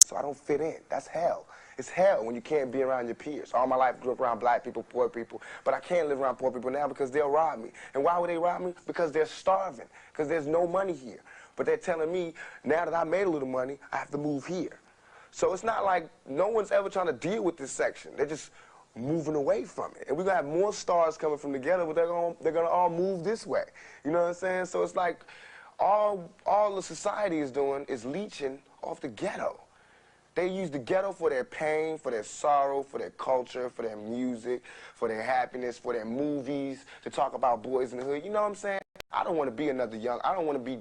so I don't fit in. That's hell. It's hell when you can't be around your peers. All my life I grew up around black people, poor people, but I can't live around poor people now because they'll rob me. And why would they rob me? Because they're starving, because there's no money here. But they're telling me, now that I made a little money, I have to move here. So it's not like no one's ever trying to deal with this section. They're just moving away from it. And we're going to have more stars coming from the ghetto, but they're gonna all move this way. You know what I'm saying? So it's like all the society is doing is leeching off the ghetto. They use the ghetto for their pain, for their sorrow, for their culture, for their music, for their happiness, for their movies, to talk about boys in the hood. You know what I'm saying? I don't want to be another I don't want to be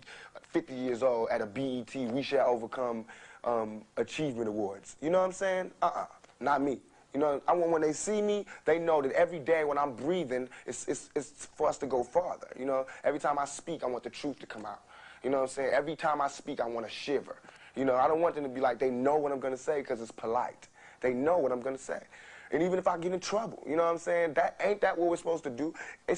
50 years old at a BET We Shall Overcome Achievement Awards. You know what I'm saying? Not me. You know, I want when they see me, they know that every day when I'm breathing, it's for us to go farther. You know, every time I speak, I want the truth to come out. You know what I'm saying? Every time I speak, I want to shiver. You know, I don't want them to be like, they know what I'm going to say because it's polite. They know what I'm going to say. And even if I get in trouble, you know what I'm saying? Ain't that what we're supposed to do?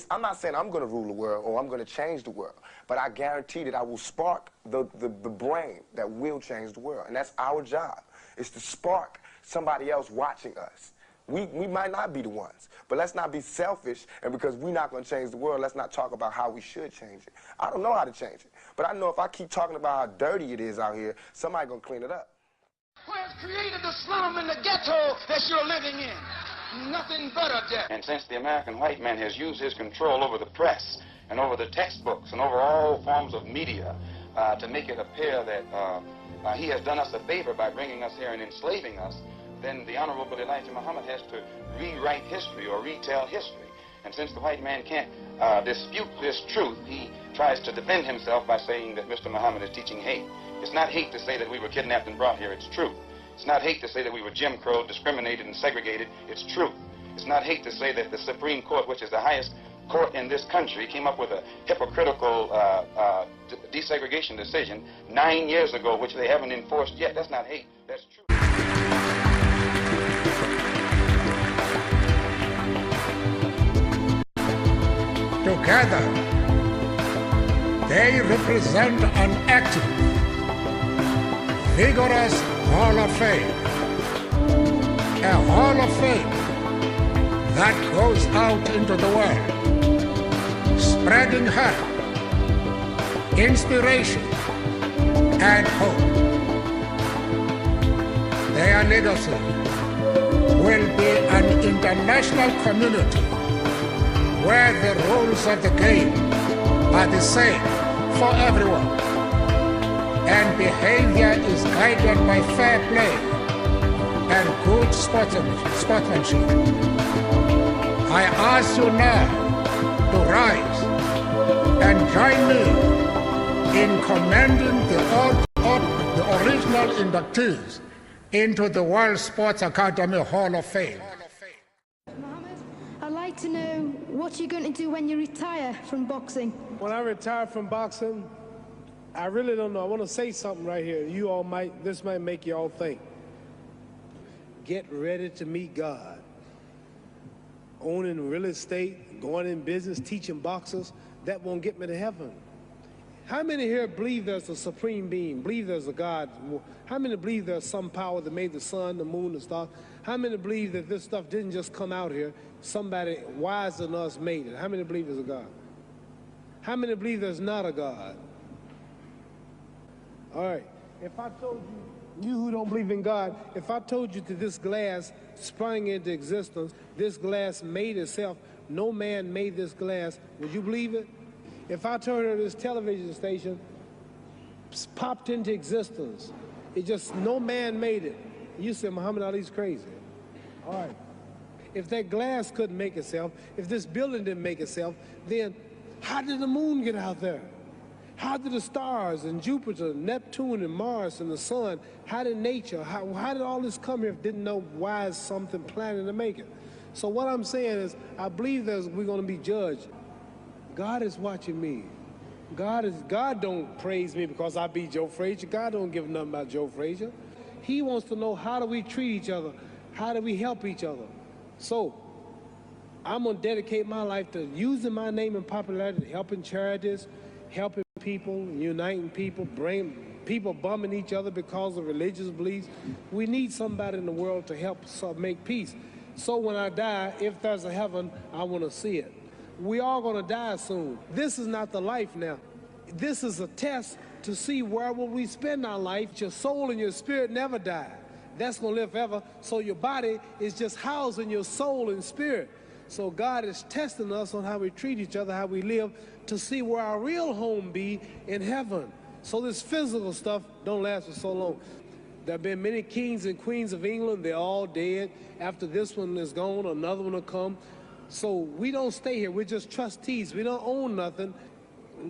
I'm not saying I'm going to rule the world or I'm going to change the world, but I guarantee that I will spark the brain that will change the world. And that's our job, is to spark somebody else watching us. We might not be the ones, but let's not be selfish, and because we're not going to change the world, let's not talk about how we should change it. I don't know how to change it, but I know if I keep talking about how dirty it is out here, somebody's going to clean it up. Who has created the slum and the ghetto that you're living in? Nothing but a debt. And since the American white man has used his control over the press and over the textbooks and over all forms of media to make it appear that he has done us a favor by bringing us here and enslaving us, then the Honorable Elijah Muhammad has to rewrite history or retell history. And since the white man can't dispute this truth, he tries to defend himself by saying that Mr. Muhammad is teaching hate. It's not hate to say that we were kidnapped and brought here. It's truth. It's not hate to say that we were Jim Crow, discriminated and segregated. It's truth. It's not hate to say that the Supreme Court, which is the highest court in this country, came up with a hypocritical desegregation decision 9 years ago, which they haven't enforced yet. That's not hate. That's truth. Together, they represent an active, vigorous Hall of Fame. A Hall of Fame that goes out into the world, spreading hope, inspiration, and hope. Their legacy will be an international community where the rules of the game are the same for everyone, and behavior is guided by fair play and good sportsmanship. I ask you now to rise and join me in commending the original inductees into the World Sports Academy Hall of Fame. I'd like to know what you're going to do when you retire from boxing. When I retire from boxing, I really don't know. I want to say something right here. This might make you all think. Get ready to meet God. Owning real estate, going in business, teaching boxers, that won't get me to heaven. How many here believe there's a supreme being, believe there's a God? How many believe there's some power that made the sun, the moon, the stars? How many believe that this stuff didn't just come out here? Somebody wiser than us made it. How many believe there's a God? How many believe there's not a God? All right, if I told you who don't believe in God, if I told you that this glass sprang into existence, this glass made itself, no man made this glass, would you believe it? If I told you this television station popped into existence, no man made it, you say Muhammad Ali's crazy. All right. If that glass couldn't make itself, if this building didn't make itself, then how did the moon get out there? How did the stars and Jupiter, Neptune and Mars and the sun, how did nature, how did all this come here if didn't know why is something planning to make it? So what I'm saying is, I believe we're going to be judged. God is watching me. God don't praise me because I beat Joe Frazier. God don't give nothing about Joe Frazier. He wants to know, how do we treat each other? How do we help each other? So I'm going to dedicate my life to using my name and popularity, helping charities, helping people, uniting people, bringing people bumming each other because of religious beliefs. We need somebody in the world to help us make peace. So when I die, if there's a heaven, I want to see it. We all going to die soon. This is not the life now. This is a test to see where will we spend our life. Your soul and your spirit never die. That's going to live forever. So your body is just housing your soul and spirit. So God is testing us on how we treat each other, how we live, to see where our real home be in heaven. So this physical stuff don't last for so long. There have been many kings and queens of England. They're all dead. After this one is gone, another one will come. So we don't stay here. We're just trustees. We don't own nothing.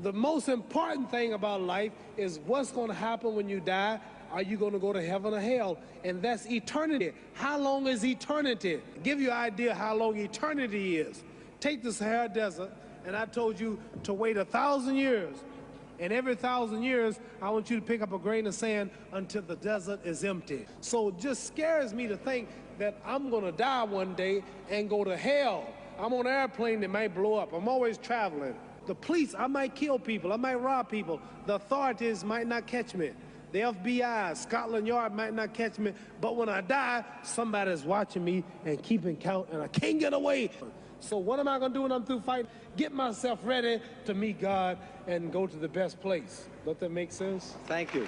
The most important thing about life is what's going to happen when you die. Are you going to go to heaven or hell? And that's eternity. How long is eternity? Give you an idea how long eternity is. Take the Sahara Desert, and I told you to wait 1,000 years. And every 1,000 years, I want you to pick up a grain of sand until the desert is empty. So it just scares me to think that I'm going to die one day and go to hell. I'm on an airplane that might blow up. I'm always traveling. The police, I might kill people. I might rob people. The authorities might not catch me. The FBI, Scotland Yard might not catch me. But when I die, somebody's watching me and keeping count, and I can't get away. So what am I going to do when I'm through fighting? Get myself ready to meet God and go to the best place. Does that make sense? Thank you.